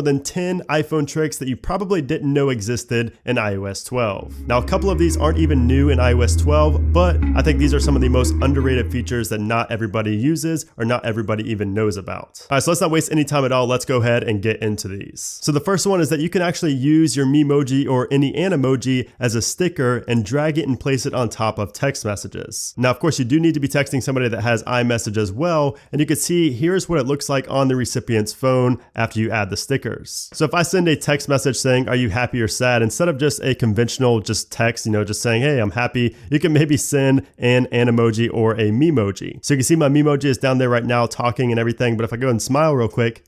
than 10 iPhone tricks that you probably didn't know existed in iOS 12. Now, a couple of these aren't even new in iOS 12, but I think these are some of the most underrated features that not everybody uses or not everybody even knows about. All right, so let's not waste any time at all. Let's go ahead and get into these. So the first one is that you can actually use your Memoji or any Animoji as a sticker and drag it and place it on top of text messages. Now, of course, you do need to be texting somebody that has iMessage as well, and you can see here's what it looks like on the recipient's phone after you add the stickers. So if I send a text message saying, are you happy or sad, instead of just a conventional just text, just saying, hey, I'm happy, you can maybe send an Animoji or a Memoji. So you can see my Memoji is down there right now talking and everything, but if I go and smile real quick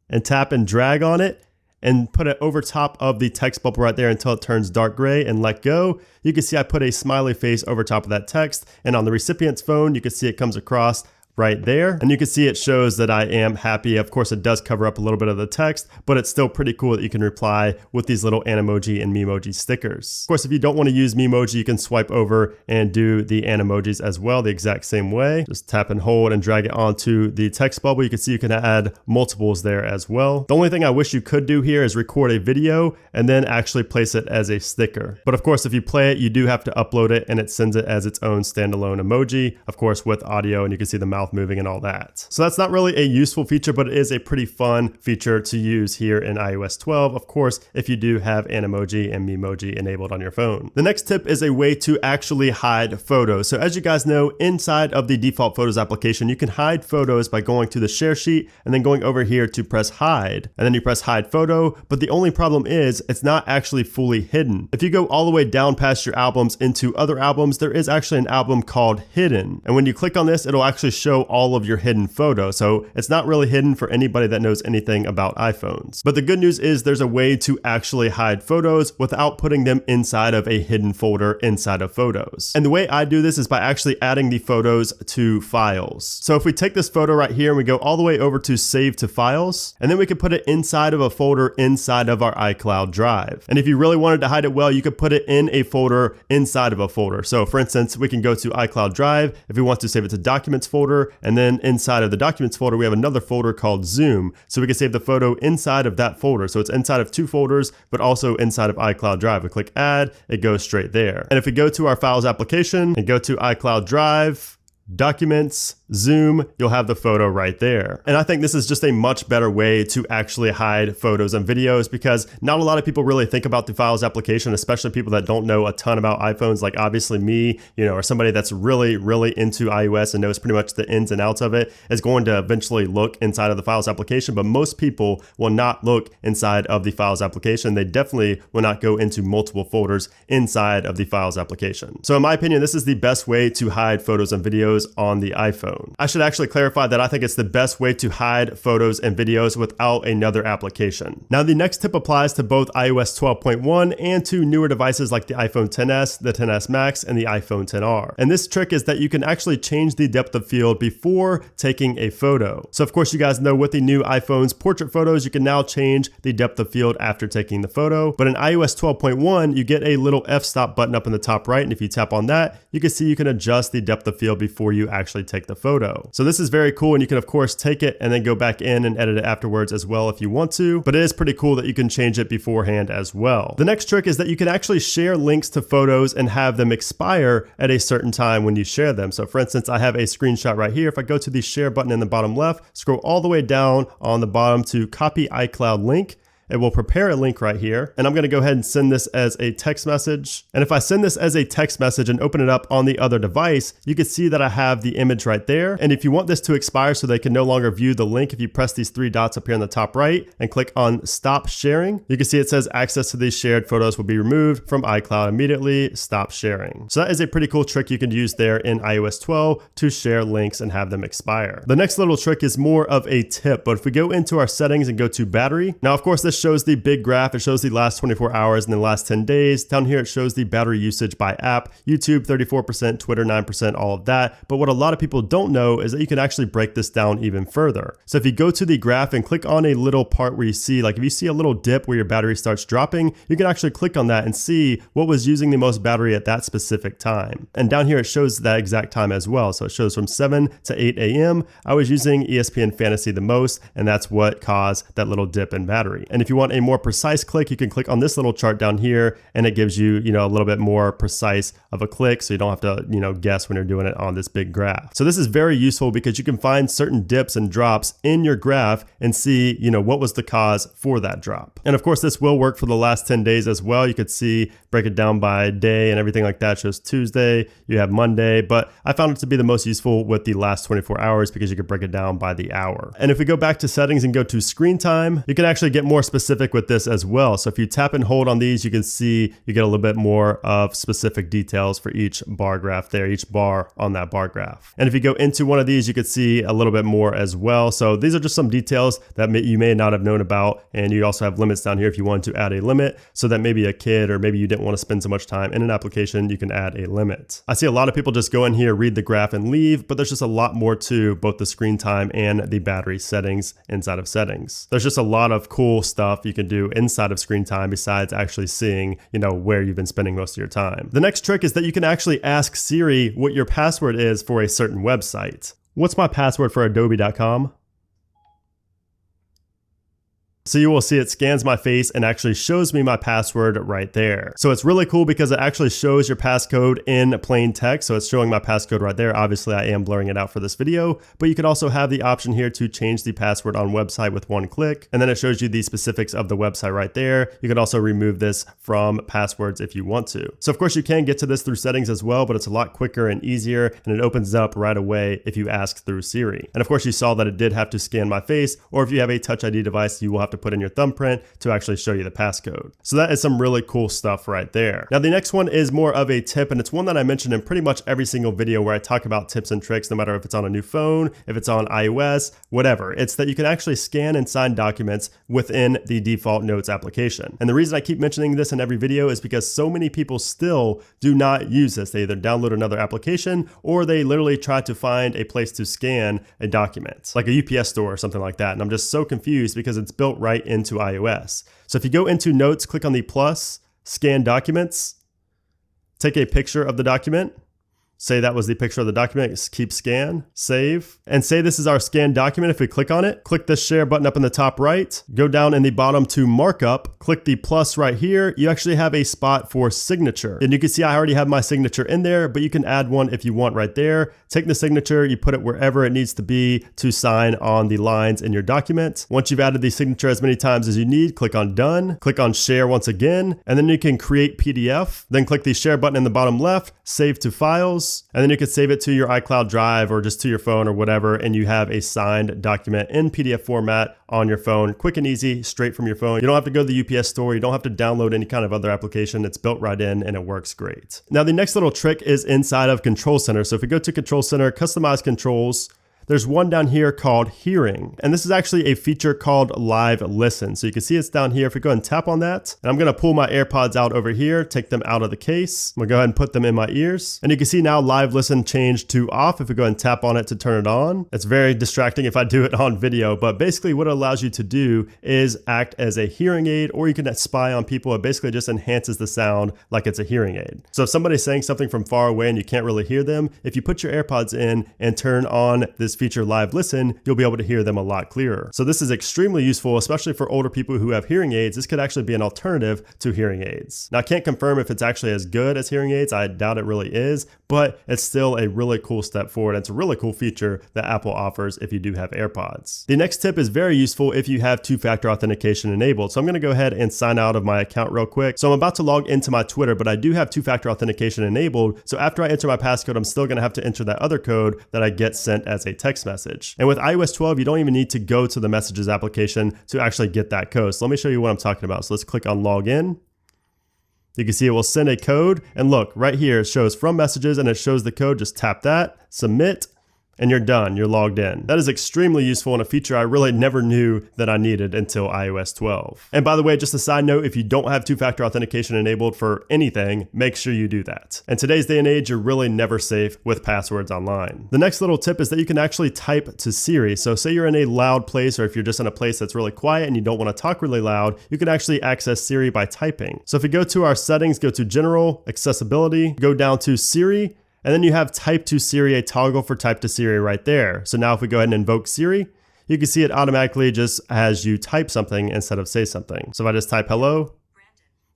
and tap and drag on it and put it over top of the text bubble right there until it turns dark gray and let go, you can see I put a smiley face over top of that text, and on the recipient's phone, you can see it comes across right there, and you can see it shows that I am happy. Of course, it does cover up a little bit of the text, but it's still pretty cool that you can reply with these little Animoji and Memoji stickers. Of course, if you don't want to use Memoji, you can swipe over and do the Animojis as well the exact same way. Just tap and hold and drag it onto the text bubble. You can see you can add multiples there as well. The only thing I wish you could do here is record a video and then actually place it as a sticker. But of course, if you play it, you do have to upload it, and it sends it as its own standalone emoji, of course, with audio, and you can see the mouth moving and all that. So that's not really a useful feature, but it is a pretty fun feature to use here in iOS 12, of course, if you do have Animoji and Memoji enabled on your phone. The next tip is a way to actually hide photos. So as you guys know, inside of the default Photos application, you can hide photos by going to the share sheet and then going over here to press hide, and then you press hide photo, but the only problem is it's not actually fully hidden. If you go all the way down past your albums into other albums, there is actually an album called hidden, and when you click on this, it'll actually show all of your hidden photos. So it's not really hidden for anybody that knows anything about iPhones. But the good news is there's a way to actually hide photos without putting them inside of a hidden folder inside of Photos. And the way I do this is by actually adding the photos to files. So if we take this photo right here and we go all the way over to save to files, and then we can put it inside of a folder inside of our iCloud drive. And if you really wanted to hide it well, you could put it in a folder inside of a folder. So for instance, we can go to iCloud drive if we want to save it to documents folder, and then inside of the documents folder, we have another folder called Zoom. So we can save the photo inside of that folder. So it's inside of two folders, but also inside of iCloud Drive. We click add, it goes straight there. And if we go to our Files application and go to iCloud Drive, Documents, Zoom, you'll have the photo right there. And I think this is just a much better way to actually hide photos and videos, because not a lot of people really think about the Files application, especially people that don't know a ton about iPhones, like obviously me, or somebody that's really, really into iOS and knows pretty much the ins and outs of it is going to eventually look inside of the Files application, but most people will not look inside of the Files application. They definitely will not go into multiple folders inside of the Files application. So in my opinion, this is the best way to hide photos and videos on the iPhone. I should actually clarify that I think it's the best way to hide photos and videos without another application. Now, the next tip applies to both iOS 12.1 and to newer devices like the iPhone XS, the XS Max, and the iPhone XR. And this trick is that you can actually change the depth of field before taking a photo. So of course, you guys know with the new iPhone's portrait photos, you can now change the depth of field after taking the photo. But in iOS 12.1, you get a little f-stop button up in the top right. And if you tap on that, you can see you can adjust the depth of field before you actually take the photo. So this is very cool, and you can of course take it and then go back in and edit it afterwards as well if you want to, but it is pretty cool that you can change it beforehand as well. The next trick is that you can actually share links to photos and have them expire at a certain time when you share them. So for instance, I have a screenshot right here. If I go to the share button in the bottom left, scroll all the way down on the bottom to copy iCloud link, it will prepare a link right here, and I'm going to go ahead and send this as a text message. And if I send this as a text message and open it up on the other device, you can see that I have the image right there. And if you want this to expire so they can no longer view the link, if you press these three dots up here in the top right and click on stop sharing, you can see it says access to these shared photos will be removed from iCloud immediately, stop sharing. So that is a pretty cool trick you can use there in iOS 12 to share links and have them expire. The next little trick is more of a tip, but if we go into our settings and go to battery, now of course this just shows the big graph. It shows the last 24 hours and the last 10 days. Down here, it shows the battery usage by app, YouTube 34%, Twitter 9%, all of that. But what a lot of people don't know is that you can actually break this down even further. So if you go to the graph and click on a little part where you see, like if you see a little dip where your battery starts dropping, you can actually click on that and see what was using the most battery at that specific time. And down here, it shows that exact time as well. So it shows from 7 to 8 a.m. I was using ESPN Fantasy the most, and that's what caused that little dip in battery. And if you want a more precise click, you can click on this little chart down here, and it gives you, a little bit more precise of a click, so you don't have to, guess when you're doing it on this big graph. So this is very useful because you can find certain dips and drops in your graph and see, what was the cause for that drop. And of course, this will work for the last 10 days as well. You could see, break it down by day and everything like that. It shows Tuesday, you have Monday, but I found it to be the most useful with the last 24 hours because you could break it down by the hour. And if we go back to settings and go to screen time, you can actually get more specific with this as well. So if you tap and hold on these, you can see you get a little bit more of specific details for each bar graph there, each bar on that bar graph. And if you go into one of these, you could see a little bit more as well. So these are just some details that you may not have known about. And you also have limits down here if you want to add a limit so that maybe a kid or maybe you didn't want to spend so much time in an application, you can add a limit. I see a lot of people just go in here, read the graph and leave, but there's just a lot more to both the screen time and the battery settings inside of settings. There's just a lot of cool stuff you can do inside of screen time besides actually seeing, where you've been spending most of your time. The next trick is that you can actually ask Siri what your password is for a certain website. What's my password for adobe.com? So you will see it scans my face and actually shows me my password right there. So it's really cool because it actually shows your passcode in plain text. So it's showing my passcode right there. Obviously I am blurring it out for this video, but you can also have the option here to change the password on website with one click. And then it shows you the specifics of the website right there. You can also remove this from passwords if you want to. So of course you can get to this through settings as well, but it's a lot quicker and easier, and it opens up right away if you ask through Siri. And of course you saw that it did have to scan my face, or if you have a Touch ID device, you will have to put in your thumbprint to actually show you the passcode. So that is some really cool stuff right there. Now the next one is more of a tip, and it's one that I mentioned in pretty much every single video where I talk about tips and tricks, no matter if it's on a new phone, if it's on iOS, whatever. It's that you can actually scan and sign documents within the default Notes application. And the reason I keep mentioning this in every video is because so many people still do not use this. They either download another application or they literally try to find a place to scan a document, like a UPS store or something like that. And I'm just so confused because it's built right into iOS. So if you go into Notes, click on the plus, scan documents, take a picture of the document, say that was the picture of the document, keep scan, save, and say this is our scanned document. If we click on it, click the share button up in the top right, go down in the bottom to markup, click the plus right here, you actually have a spot for signature. And you can see I already have my signature in there, but you can add one if you want right there. Take the signature, you put it wherever it needs to be to sign on the lines in your document. Once you've added the signature as many times as you need, click on done, click on share once again, and then you can create PDF, then click the share button in the bottom left, save to files, and then you can save it to your iCloud Drive or just to your phone or whatever, and you have a signed document in PDF format on your phone, quick and easy, straight from your phone. You don't have to go to the UPS store, you don't have to download any kind of other application. It's built right in and it works great. Now the next little trick is inside of Control Center. So if we go to Control Center, customize controls, there's one down here called hearing. And this is actually a feature called live listen. So you can see it's down here. If we go and tap on that, and I'm gonna pull my AirPods out over here, take them out of the case. I'm gonna go ahead and put them in my ears. And you can see now live listen changed to off. If we go and tap on it to turn it on, it's very distracting if I do it on video, but basically what it allows you to do is act as a hearing aid, or you can spy on people. It basically just enhances the sound like it's a hearing aid. So if somebody's saying something from far away and you can't really hear them, if you put your AirPods in and turn on this feature live listen, you'll be able to hear them a lot clearer. So this is extremely useful, especially for older people who have hearing aids. This could actually be an alternative to hearing aids. Now I can't confirm if it's actually as good as hearing aids. I doubt it really is, but it's still a really cool step forward. It's a really cool feature that Apple offers if you do have AirPods. The next tip is very useful if you have two-factor authentication enabled. So I'm gonna go ahead and sign out of my account real quick. So I'm about to log into my Twitter, but I do have two-factor authentication enabled. So after I enter my passcode, I'm still gonna have to enter that other code that I get sent as a text message. And with iOS 12, you don't even need to go to the Messages application to actually get that code. So let me show you what I'm talking about. So let's click on Login. You can see it will send a code. And look, right here, it shows from Messages and it shows the code. Just tap that, submit, and you're done. You're logged in. That is extremely useful and a feature I really never knew that I needed until iOS 12. And by the way, just a side note, if you don't have two-factor authentication enabled for anything, make sure you do that. In today's day and age, you're really never safe with passwords online. The next little tip is that you can actually type to Siri. So say you're in a loud place, or if you're just in a place that's really quiet and you don't want to talk really loud, you can actually access Siri by typing. So if we go to our settings, go to General, Accessibility, go down to Siri, and then you have Type to Siri, a toggle for Type to Siri right there. So now if we go ahead and invoke Siri, you can see it automatically just as you type something instead of say something. So if I just type hello,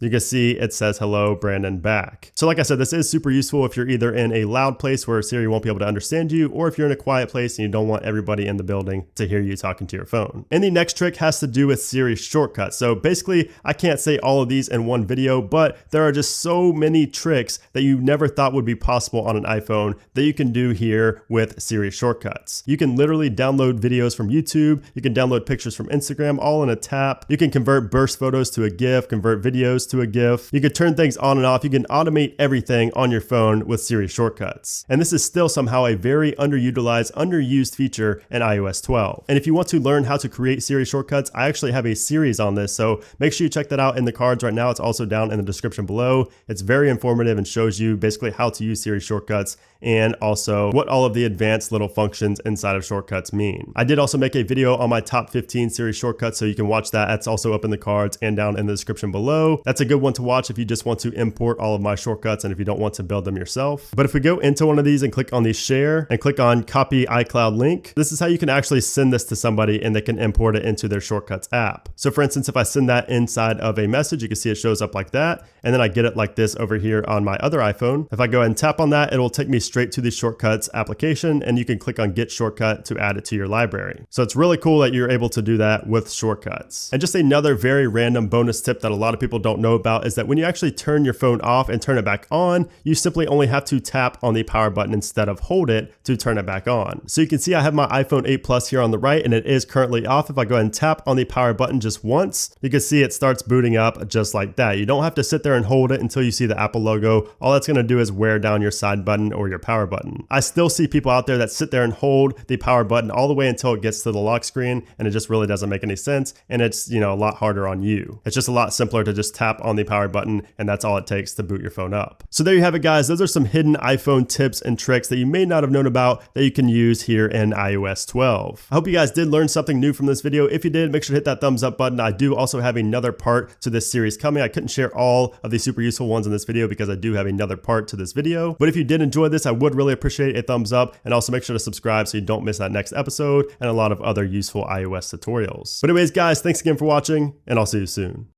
you can see it says hello, Brandon, back. So like I said, this is super useful if you're either in a loud place where Siri won't be able to understand you, or if you're in a quiet place and you don't want everybody in the building to hear you talking to your phone. And the next trick has to do with Siri shortcuts. So basically, I can't say all of these in one video, but there are just so many tricks that you never thought would be possible on an iPhone that you can do here with Siri shortcuts. You can literally download videos from YouTube. You can download pictures from Instagram all in a tap. You can convert burst photos to a GIF, convert videos to a GIF. You could turn things on and off. You can automate everything on your phone with Siri shortcuts. And this is still somehow a very underutilized, underused feature in iOS 12. And if you want to learn how to create Siri shortcuts, I actually have a series on this. So make sure you check that out in the cards right now. It's also down in the description below. It's very informative and shows you basically how to use Siri shortcuts and also what all of the advanced little functions inside of shortcuts mean. I did also make a video on my top 15 Siri shortcuts, so you can watch that. That's also up in the cards and down in the description below. That's a good one to watch if you just want to import all of my shortcuts and if you don't want to build them yourself. But if we go into one of these and click on the share and click on copy iCloud link, this is how you can actually send this to somebody and they can import it into their shortcuts app. So for instance, if I send that inside of a message, you can see it shows up like that. And then I get it like this over here on my other iPhone. If I go ahead and tap on that, it'll take me straight to the shortcuts application, and you can click on get shortcut to add it to your library. So it's really cool that you're able to do that with shortcuts. And just another very random bonus tip that a lot of people don't know about is that when you actually turn your phone off and turn it back on, you simply only have to tap on the power button instead of hold it to turn it back on. So you can see I have my iPhone 8 Plus here on the right, and it is currently off. If I go ahead and tap on the power button just once, you can see it starts booting up just like that. You don't have to sit there and hold it until you see the Apple logo. All that's going to do is wear down your side button or your power button. I still see people out there that sit there and hold the power button all the way until it gets to the lock screen, and it just really doesn't make any sense, and it's, a lot harder on you. It's just a lot simpler to just tap on the power button, and that's all it takes to boot your phone up. So there you have it, guys. Those are some hidden iPhone tips and tricks that you may not have known about that you can use here in iOS 12. I hope you guys did learn something new from this video. If you did, make sure to hit that thumbs up button. I do also have another part to this series coming. I couldn't share all of the super useful ones in this video because I do have another part to this video. But if you did enjoy this, I would really appreciate a thumbs up, and also make sure to subscribe so you don't miss that next episode and a lot of other useful iOS tutorials. But anyways, guys, thanks again for watching, and I'll see you soon.